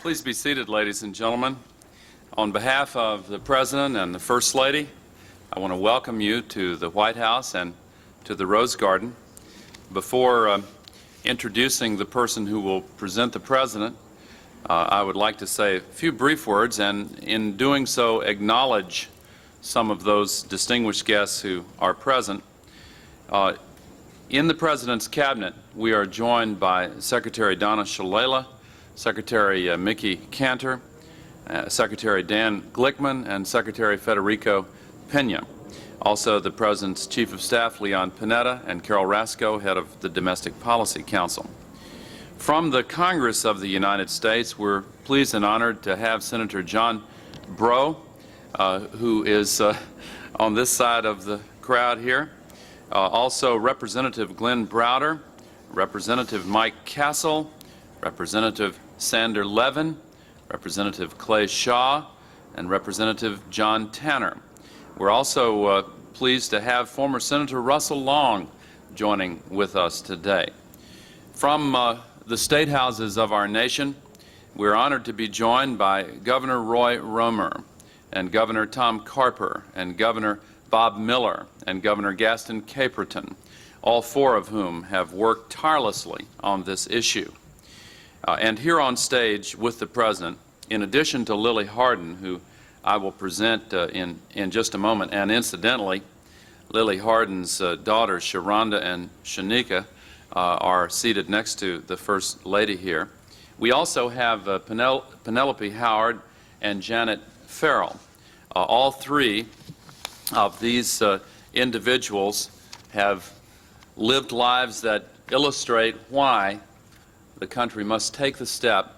Please be seated, ladies and gentlemen. On behalf of the President and the First Lady, I want to welcome you to the White House and to the Rose Garden. Before introducing the person who will present the President, I would like to say a few brief words, and in doing so acknowledge some of those distinguished guests who are present. In the President's Cabinet, we are joined by Secretary Donna Shalala, Secretary Mickey Cantor, Secretary Dan Glickman, and Secretary Federico Pena. Also, the President's Chief of Staff, Leon Panetta, and Carol Rasco, Head of the Domestic Policy Council. From the Congress of the United States, we're pleased and honored to have Senator John Breaux, who is on this side of the crowd here. Also, Representative Glenn Browder, Representative Mike Castle, Representative Sander Levin, Representative Clay Shaw, and Representative John Tanner. We're also pleased to have former Senator Russell Long joining with us today. From the state houses of our nation, we're honored to be joined by Governor Roy Romer and Governor Tom Carper and Governor Bob Miller and Governor Gaston Caperton, all four of whom have worked tirelessly on this issue. And here on stage with the President, in addition to Lily Hardin, who I will present in just a moment, and incidentally, Lily Hardin's daughters, Sharonda and Shanika, are seated next to the First Lady here. We also have Penelope Howard and Janet Farrell. All three of these individuals have lived lives that illustrate why the country must take the step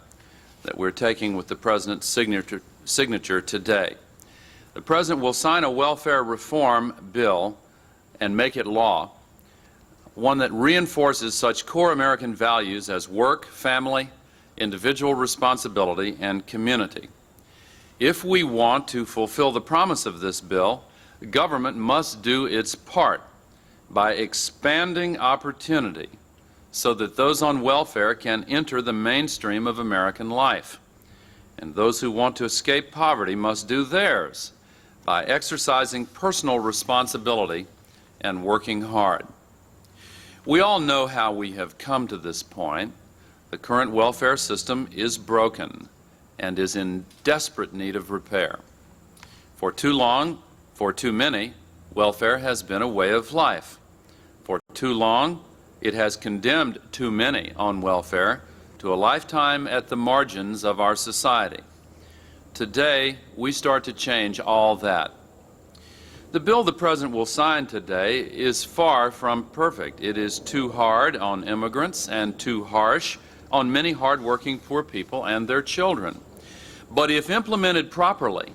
that we're taking with the President's signature today. The President will sign a welfare reform bill and make it law, one that reinforces such core American values as work, family, individual responsibility, and community. If we want to fulfill the promise of this bill, the government must do its part by expanding opportunity so that those on welfare can enter the mainstream of American life. And those who want to escape poverty must do theirs by exercising personal responsibility and working hard. We all know how we have come to this point. The current welfare system is broken and is in desperate need of repair. For too long, for too many, welfare has been a way of life. For too long, it has condemned too many on welfare to a lifetime at the margins of our society. Today, we start to change all that. The bill the President will sign today is far from perfect. It is too hard on immigrants and too harsh on many hardworking poor people and their children. But if implemented properly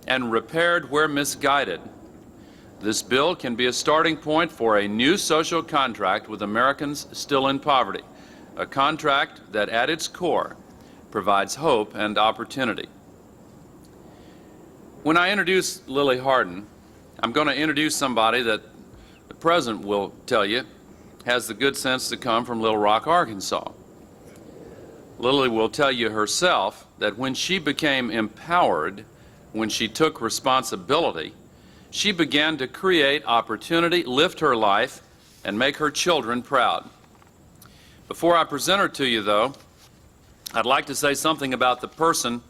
and repaired where misguided, this bill can be a starting point for a new social contract with Americans still in poverty, a contract that at its core provides hope and opportunity. When I introduce Lily Hardin, I'm going to introduce somebody that the President will tell you has the good sense to come from Little Rock, Arkansas. Lily will tell you herself that when she became empowered, when she took responsibility, she began to create opportunity, lift her life, and make her children proud. Before I present her to you, though, I'd like to say something about the person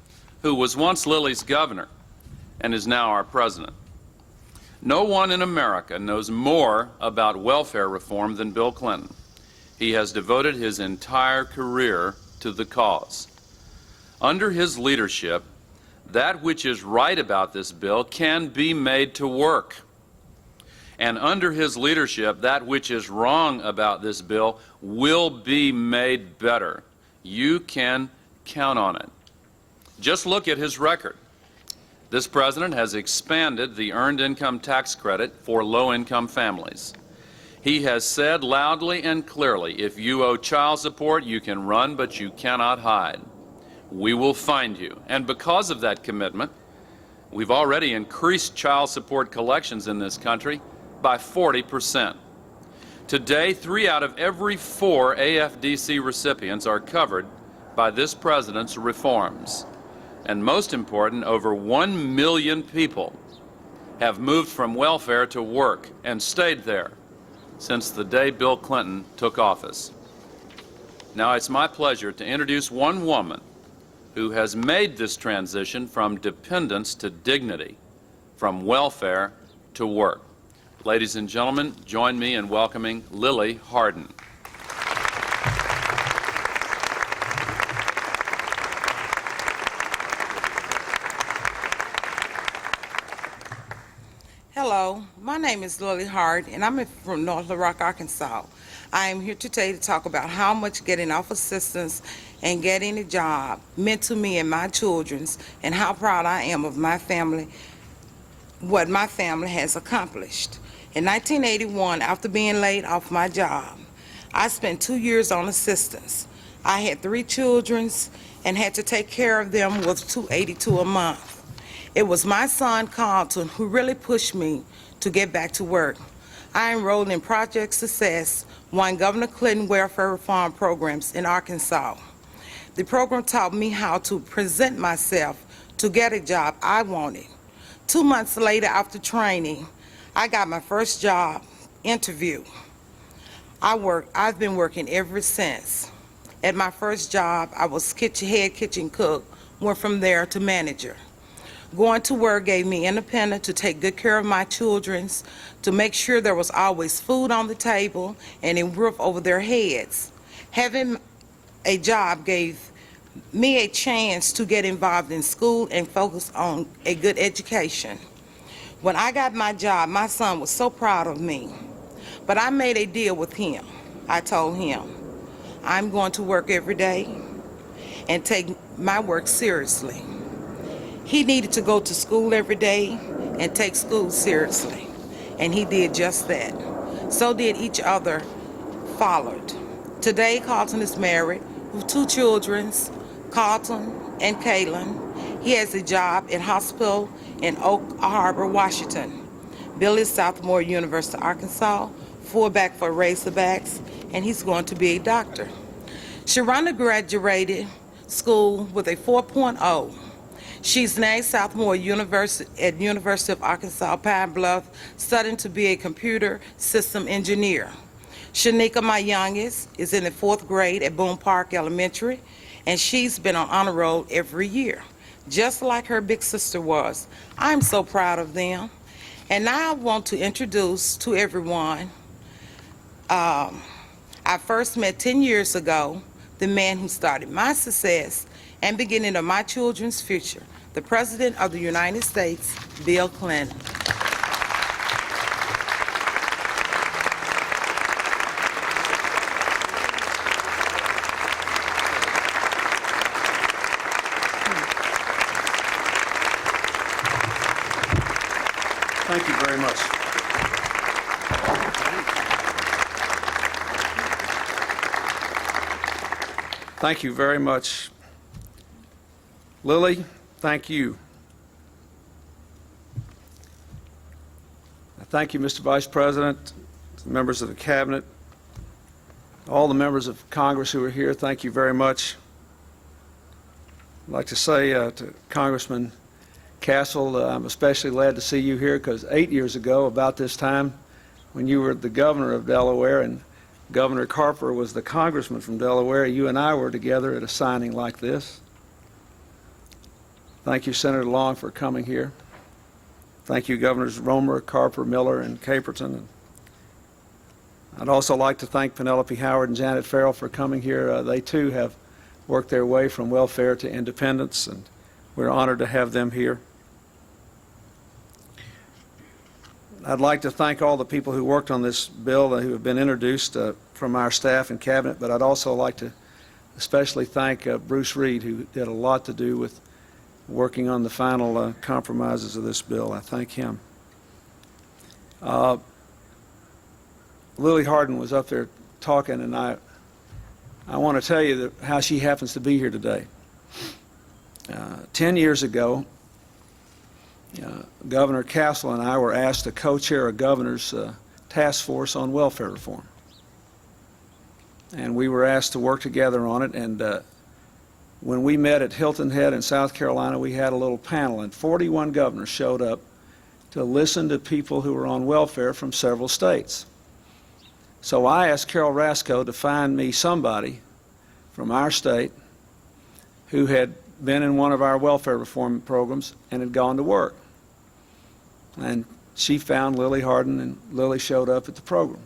who was once Lily's governor and is now our President. No one in America knows more about welfare reform than Bill Clinton. He has devoted his entire career to the cause. Under his leadership, that which is right about this bill can be made to work. And under his leadership, that which is wrong about this bill will be made better. You can count on it. Just look at his record. This President has expanded the Earned Income Tax Credit for low-income families. He has said loudly and clearly, if you owe child support, you can run, but you cannot hide. We will find you. And because of that commitment, we've already increased child support collections in this country by 40%. Today, 3 out of every 4 AFDC recipients are covered by this president's reforms. And most important, over 1 million people have moved from welfare to work and stayed there since the day Bill Clinton took office. Now it's my pleasure to introduce one woman who has made this transition from dependence to dignity, from welfare to work. Ladies and gentlemen, join me in welcoming Lily Hardin. Hello, my name is Lily Hart, and I'm from North Little Rock, Arkansas. I am here today to talk about how much getting off assistance and getting a job meant to me and my children's, and how proud I am of my family, what my family has accomplished. In 1981, after being laid off my job, I spent 2 years on assistance. I had 3 children and had to take care of them with $282 a month. It was my son, Carlton, who really pushed me to get back to work. I enrolled in Project Success, one Governor Clinton welfare reform programs in Arkansas. The program taught me how to present myself to get a job I wanted. 2 months later, after training, I got my first job interview. I've been working ever since. At my first job, I was head kitchen cook, went from there to manager. Going to work gave me independence to take good care of my children, to make sure there was always food on the table and a roof over their heads. Having a job gave me a chance to get involved in school and focus on a good education. When I got my job, my son was so proud of me, but I made a deal with him. I told him, I'm going to work every day and take my work seriously. He needed to go to school every day and take school seriously, and he did just that. So did each other followed. Today, Carlton is married with 2 children, Carlton and Kaylin. He has a job in hospital in Oak Harbor, Washington. Bill is sophomore at University of Arkansas, fullback for Razorbacks, and he's going to be a doctor. Sharonda graduated school with a 4.0. She's now a sophomore at University of Arkansas, Pine Bluff, studying to be a computer system engineer. Shanika, my youngest, is in the 4th grade at Boone Park Elementary, and she's been on honor roll every year, just like her big sister was. I'm so proud of them. And now I want to introduce to everyone, I first met 10 years ago, the man who started my success and beginning of my children's future, the President of the United States, Bill Clinton. Thank you very much. Thank you very much. Lily, thank you. Thank you, Mr. Vice President, members of the Cabinet, all the members of Congress who are here, thank you very much. I'd like to say to Congressman Castle, I'm especially glad to see you here because 8 years ago, about this time, when you were the governor of Delaware and Governor Carper was the congressman from Delaware, you and I were together at a signing like this. Thank you, Senator Long, for coming here. Thank you, Governors Romer, Carper, Miller, and Caperton. I'd also like to thank Penelope Howard and Janet Farrell for coming here. They, too, have worked their way from welfare to independence, and we're honored to have them here. I'd like to thank all the people who worked on this bill who have been introduced from our staff and cabinet, but I'd also like to especially thank Bruce Reed, who did a lot to do with working on the final compromises of this bill. I thank him. Lily Hardin was up there talking, and I want to tell you how she happens to be here today. 10 years ago, Governor Castle and I were asked to co-chair a governor's task force on welfare reform. And we were asked to work together on it, and When we met at Hilton Head in South Carolina, we had a little panel, and 41 governors showed up to listen to people who were on welfare from several states. So I asked Carol Rasco to find me somebody from our state who had been in one of our welfare reform programs and had gone to work. And she found Lily Hardin, and Lily showed up at the program.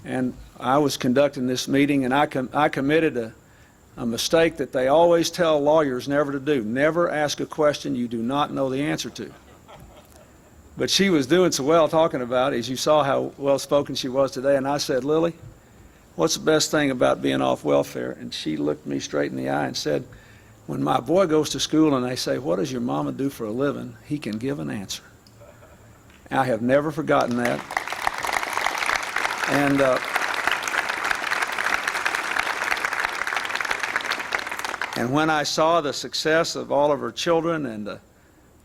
And I was conducting this meeting, and I committed a mistake that they always tell lawyers never to do. Never ask a question you do not know the answer to. But she was doing so well talking about it, as you saw how well-spoken she was today, and I said, Lily, what's the best thing about being off welfare? And she looked me straight in the eye and said, when my boy goes to school and they say, what does your mama do for a living? He can give an answer. I have never forgotten that. And when I saw the success of all of her children and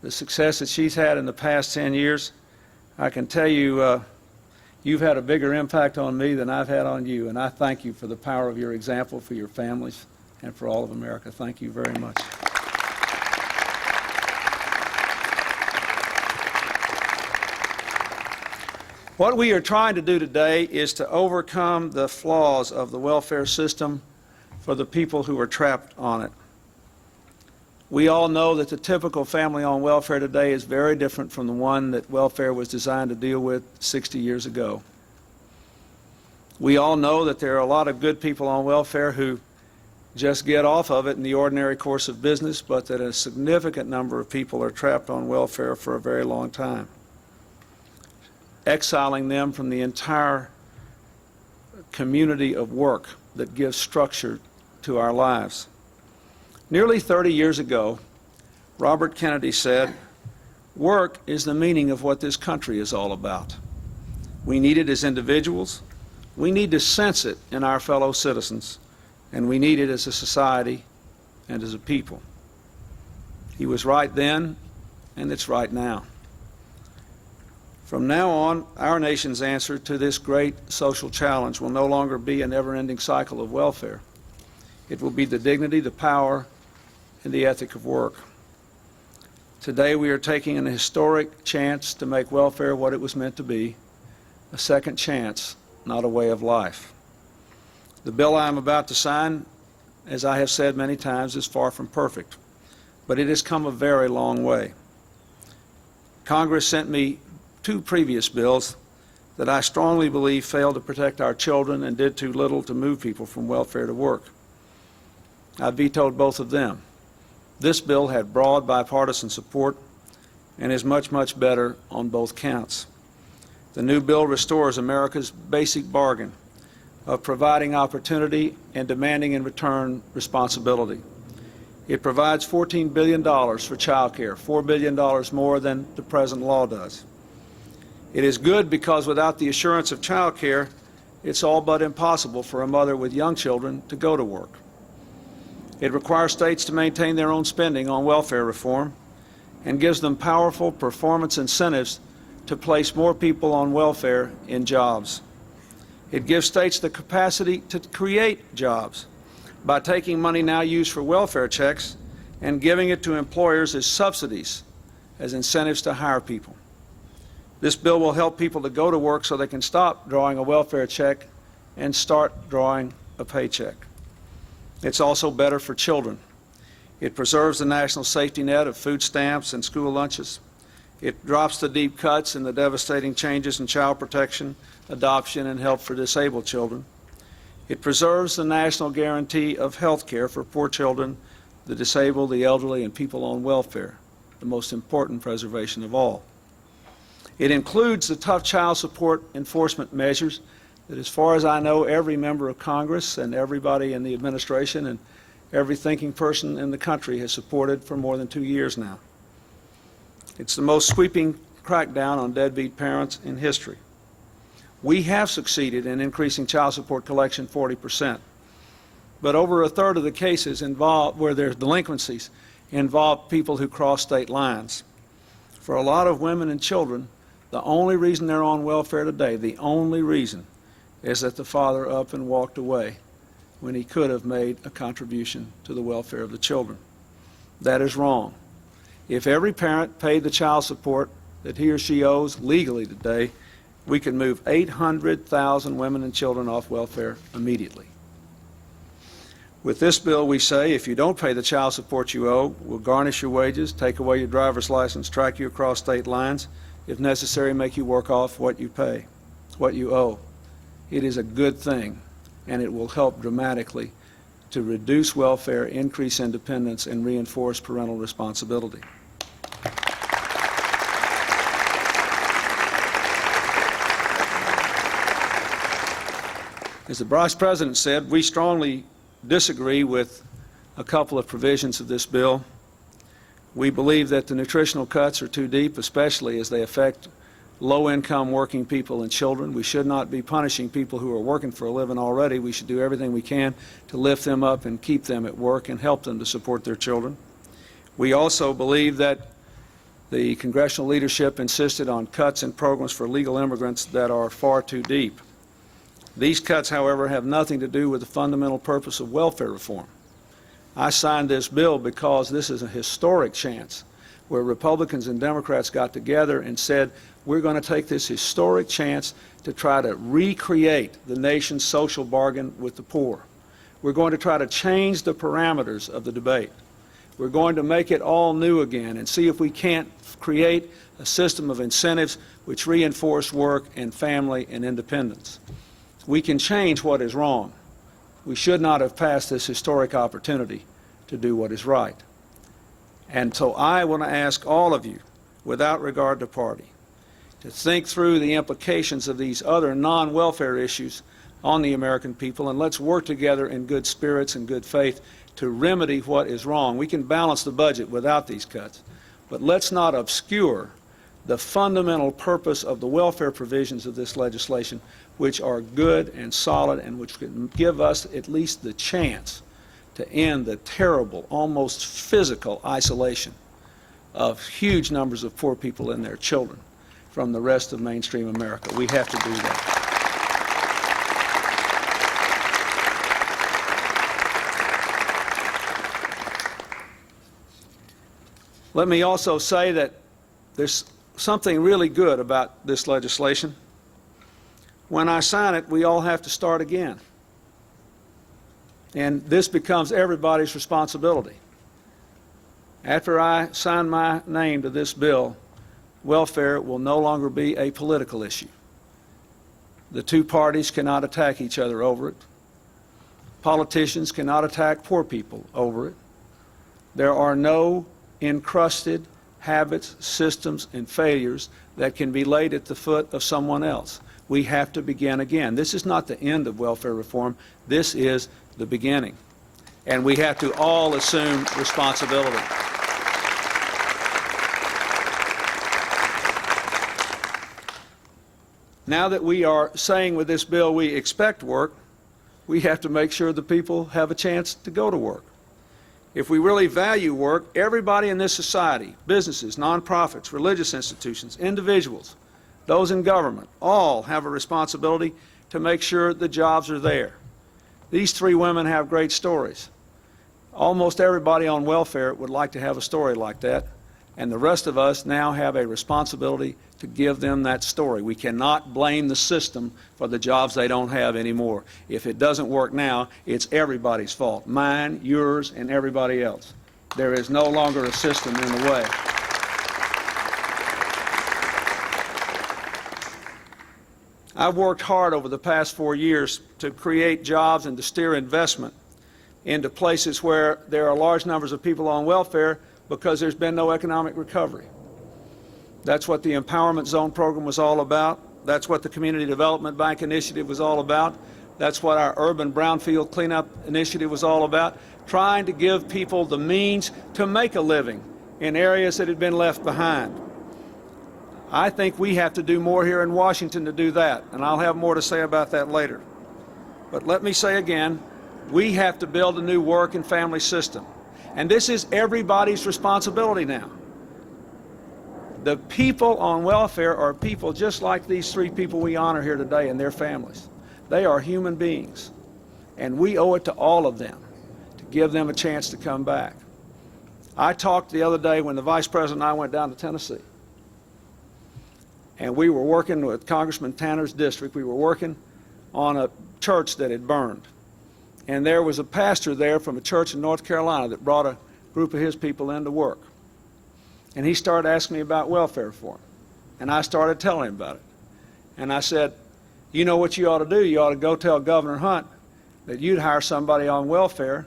the success that she's had in the past 10 years, I can tell you you've had a bigger impact on me than I've had on you, and I thank you for the power of your example for your families and for all of America. Thank you very much. What we are trying to do today is to overcome the flaws of the welfare system for the people who are trapped on it. We all know that the typical family on welfare today is very different from the one that welfare was designed to deal with 60 years ago. We all know that there are a lot of good people on welfare who just get off of it in the ordinary course of business, but that a significant number of people are trapped on welfare for a very long time, exiling them from the entire community of work that gives structure to our lives. Nearly 30 years ago, Robert Kennedy said, work is the meaning of what this country is all about. We need it as individuals, we need to sense it in our fellow citizens, and we need it as a society and as a people. He was right then, and it's right now. From now on, our nation's answer to this great social challenge will no longer be a never-ending cycle of welfare. It will be the dignity, the power, and the ethic of work. Today we are taking an historic chance to make welfare what it was meant to be, a second chance, not a way of life. The bill I am about to sign, as I have said many times, is far from perfect, but it has come a very long way. Congress sent me 2 previous bills that I strongly believe failed to protect our children and did too little to move people from welfare to work. I vetoed both of them. This bill had broad bipartisan support and is much, much better on both counts. The new bill restores America's basic bargain of providing opportunity and demanding in return responsibility. It provides $14 billion for child care, $4 billion more than the present law does. It is good because without the assurance of child care, it's all but impossible for a mother with young children to go to work. It requires states to maintain their own spending on welfare reform and gives them powerful performance incentives to place more people on welfare in jobs. It gives states the capacity to create jobs by taking money now used for welfare checks and giving it to employers as subsidies, as incentives to hire people. This bill will help people to go to work so they can stop drawing a welfare check and start drawing a paycheck. It's also better for children. It preserves the national safety net of food stamps and school lunches. It drops the deep cuts and the devastating changes in child protection, adoption, and help for disabled children. It preserves the national guarantee of health care for poor children, the disabled, the elderly, and people on welfare, the most important preservation of all. It includes the tough child support enforcement measures that, as far as I know, every member of Congress and everybody in the administration and every thinking person in the country has supported for more than 2 years now. It's the most sweeping crackdown on deadbeat parents in history. We have succeeded in increasing child support collection 40%, but over a third of the cases involved where there's delinquencies involve people who cross state lines. For a lot of women and children, the only reason they're on welfare today, the only reason, is that the father up and walked away when he could have made a contribution to the welfare of the children. That is wrong. If every parent paid the child support that he or she owes legally today, we could move 800,000 women and children off welfare immediately. With this bill, we say if you don't pay the child support you owe, we'll garnish your wages, take away your driver's license, track you across state lines, if necessary, make you work off what you pay, what you owe. It is a good thing, and it will help dramatically to reduce welfare, increase independence, and reinforce parental responsibility. As the Vice President said, we strongly disagree with a couple of provisions of this bill. We believe that the nutritional cuts are too deep, especially as they affect low-income working people and children. We should not be punishing people who are working for a living already. We should do everything we can to lift them up and keep them at work and help them to support their children. We also believe that the congressional leadership insisted on cuts in programs for legal immigrants that are far too deep. These cuts, however, have nothing to do with the fundamental purpose of welfare reform. I signed this bill because this is a historic chance where Republicans and Democrats got together and said, we're going to take this historic chance to try to recreate the nation's social bargain with the poor. We're going to try to change the parameters of the debate. We're going to make it all new again and see if we can't create a system of incentives which reinforce work and family and independence. We can change what is wrong. We should not have passed this historic opportunity to do what is right. And so I want to ask all of you, without regard to party, to think through the implications of these other non-welfare issues on the American people, and let's work together in good spirits and good faith to remedy what is wrong. We can balance the budget without these cuts, but let's not obscure the fundamental purpose of the welfare provisions of this legislation, which are good and solid and which can give us at least the chance to end the terrible, almost physical isolation of huge numbers of poor people and their children from the rest of mainstream America. We have to do that. Let me also say that there's something really good about this legislation. When I sign it, we all have to start again. And this becomes everybody's responsibility. After I sign my name to this bill, welfare will no longer be a political issue. The two parties cannot attack each other over it. Politicians cannot attack poor people over it. There are no encrusted habits, systems, and failures that can be laid at the foot of someone else. We have to begin again. This is not the end of welfare reform. This is the beginning. And we have to all assume responsibility. Now that we are saying with this bill we expect work, we have to make sure the people have a chance to go to work. If we really value work, everybody in this society, businesses, nonprofits, religious institutions, individuals, those in government, all have a responsibility to make sure the jobs are there. These three women have great stories. Almost everybody on welfare would like to have a story like that, and the rest of us now have a responsibility to give them that story. We cannot blame the system for the jobs they don't have anymore. If it doesn't work now, it's everybody's fault, mine, yours, and everybody else. There is no longer a system in the way. I've worked hard over the past 4 years to create jobs and to steer investment into places where there are large numbers of people on welfare because there's been no economic recovery. That's what the Empowerment Zone program was all about. That's what the Community Development Bank initiative was all about. That's what our Urban Brownfield Cleanup initiative was all about, trying to give people the means to make a living in areas that had been left behind. I think we have to do more here in Washington to do that, and I'll have more to say about that later. But let me say again, we have to build a new work and family system. And this is everybody's responsibility now. The people on welfare are people just like these three people we honor here today and their families. They are human beings. and we owe it to all of them to give them a chance to come back. I talked the other day when the Vice President and I went down to Tennessee, and we were working with Congressman Tanner's district. We were working on a church that had burned, and there was a pastor there from a church in North Carolina that brought a group of his people in to work, and he started asking me about welfare reform, and I started telling him about it, and I said, you know what you ought to do? You ought to go tell Governor Hunt that you'd hire somebody on welfare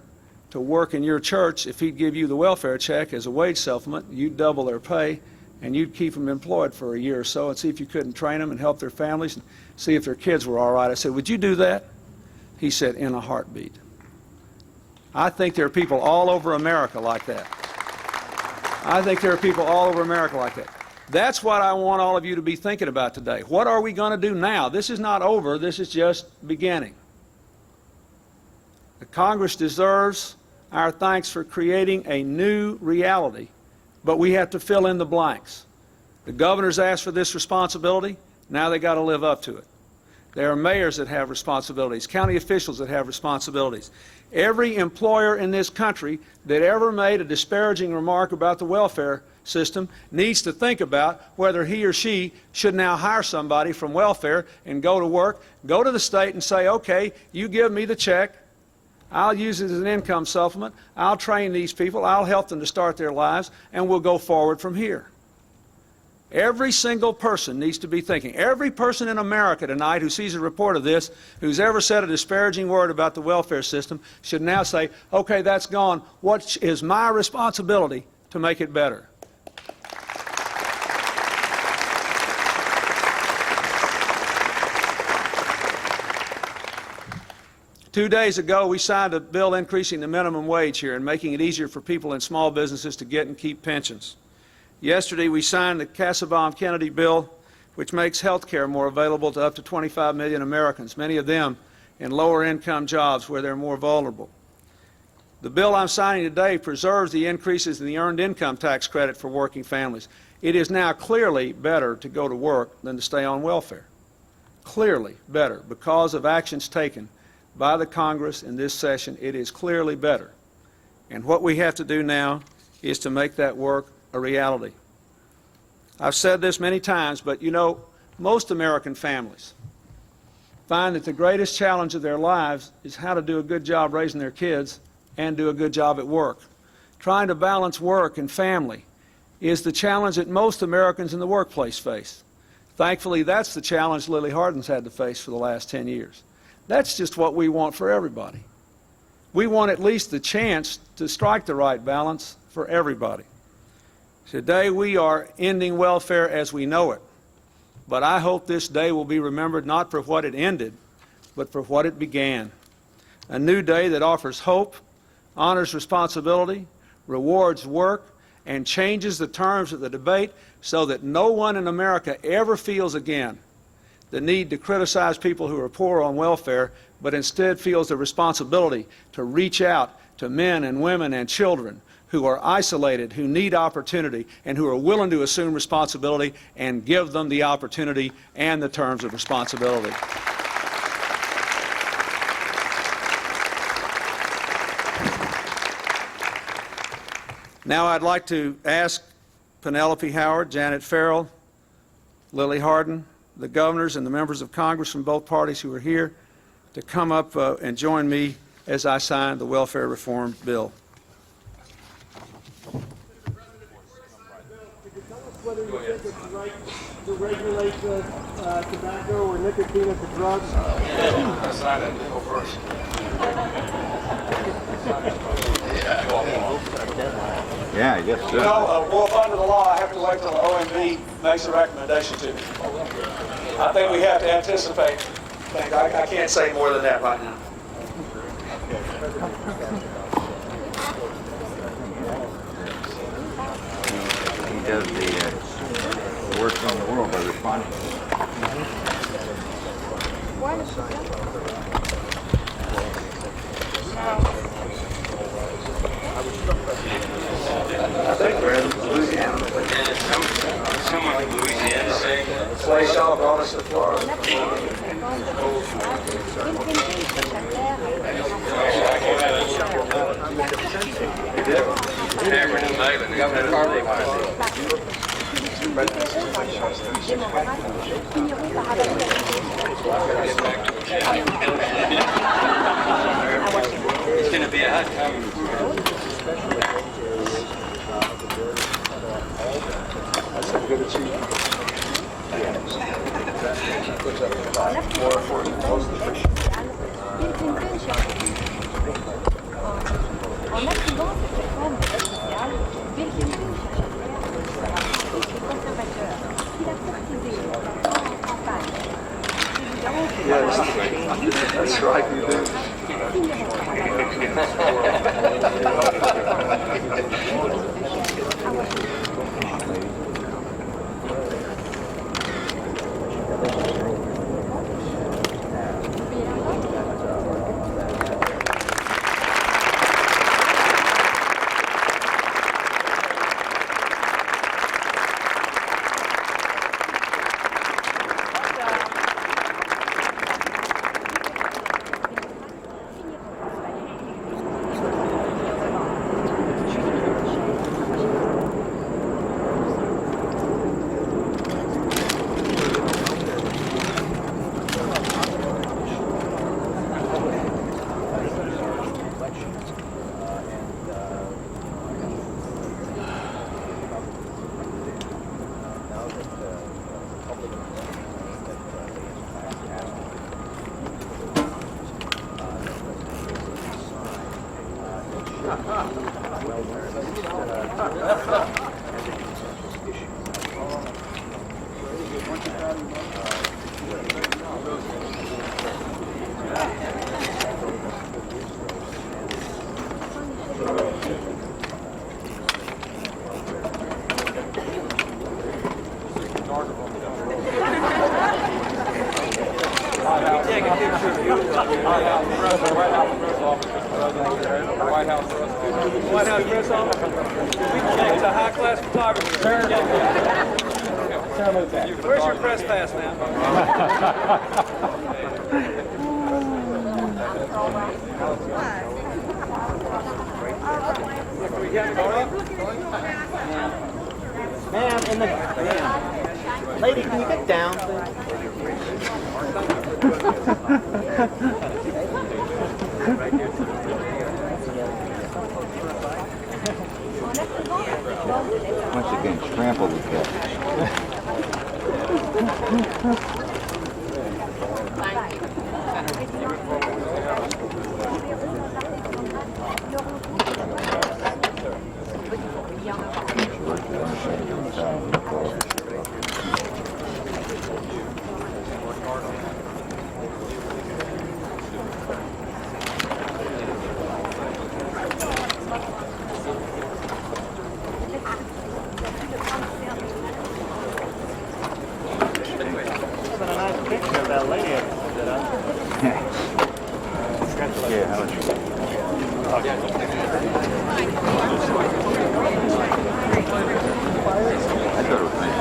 to work in your church. If he'd give you the welfare check as a wage supplement, you'd double their pay, and you'd keep them employed for a year or so and see if you couldn't train them and help their families and see if their kids were all right. I said, would you do that? He said, in a heartbeat. I think there are people all over America like that. I think there are people all over America like that. That's what I want all of you to be thinking about today. What are we going to do now? This is not over. This is just beginning. The Congress deserves our thanks for creating a new reality, but we have to fill in the blanks. The governor's asked for this responsibility. Now they got to live up to it. There are mayors that have responsibilities, county officials that have responsibilities. Every employer in this country that ever made a disparaging remark about the welfare system needs to think about whether he or she should now hire somebody from welfare and go to work, go to the state and say, okay, you give me the check, I'll use it as an income supplement, I'll train these people, I'll help them to start their lives, and we'll go forward from here. Every single person needs to be thinking. Every person in America tonight who sees a report of this, who's ever said a disparaging word about the welfare system, should now say, okay, that's gone. What is my responsibility to make it better? Two days ago, we signed a bill increasing the minimum wage here and making it easier for people in small businesses to get and keep pensions. Yesterday, we signed the Kassebaum-Kennedy bill, which makes health care more available to up to 25 million Americans, many of them in lower-income jobs where they're more vulnerable. The bill I'm signing today preserves the increases in the earned income tax credit for working families. It is now clearly better to go to work than to stay on welfare. Clearly better because of actions taken by the Congress in this session. It is clearly better. And what we have to do now is to make that work a reality. I've said this many times, but you know, most American families find that the greatest challenge of their lives is how to do a good job raising their kids and do a good job at work. Trying to balance work and family is the challenge that most Americans in the workplace face. Thankfully, that's the challenge Lily Hardin's had to face for the last 10 years. That's just what we want for everybody. We want at least the chance to strike the right balance for everybody. Today we are ending welfare as we know it, but I hope this day will be remembered not for what it ended, but for what it began. A new day that offers hope, honors responsibility, rewards work, and changes the terms of the debate so that no one in America ever feels again the need to criticize people who are poor on welfare, but instead feels the responsibility to reach out to men and women and children who are isolated, who need opportunity, and who are willing to assume responsibility and give them the opportunity and the terms of responsibility. Now I'd like to ask Penelope Howard, Janet Farrell, Lily Hardin, the governors and the members of Congress from both parties who are here to come up and join me as I sign the welfare reform bill. Whether you think it's right to regulate tobacco or nicotine as a drug? Yeah, I guess so. You know, well, under the law, I have to wait till the OMB makes a recommendation to me. I think we have to anticipate things. I can't say more than that right now. He does the worst in the world by responding. I think we're in Louisiana. Someone in Louisiana saying Slay Shaw brought us to Florida. Cameron and Nayland. Governor Carver It's going to be a hot time. That's a good achievement. En activant cette réforme de l'aide sociale, Bill Clinton cherche à faire les conservateurs. Il a proposé en campagne. Yes, that's right, you do. White House press office. It's a high-class photographer. Where's your press pass now? Ma'am, lady, can you get down, please? Once again, trample the cat. Yeah, how much? I thought it was nice.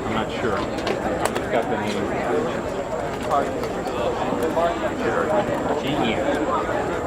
I'm not sure. It's got the name. GE.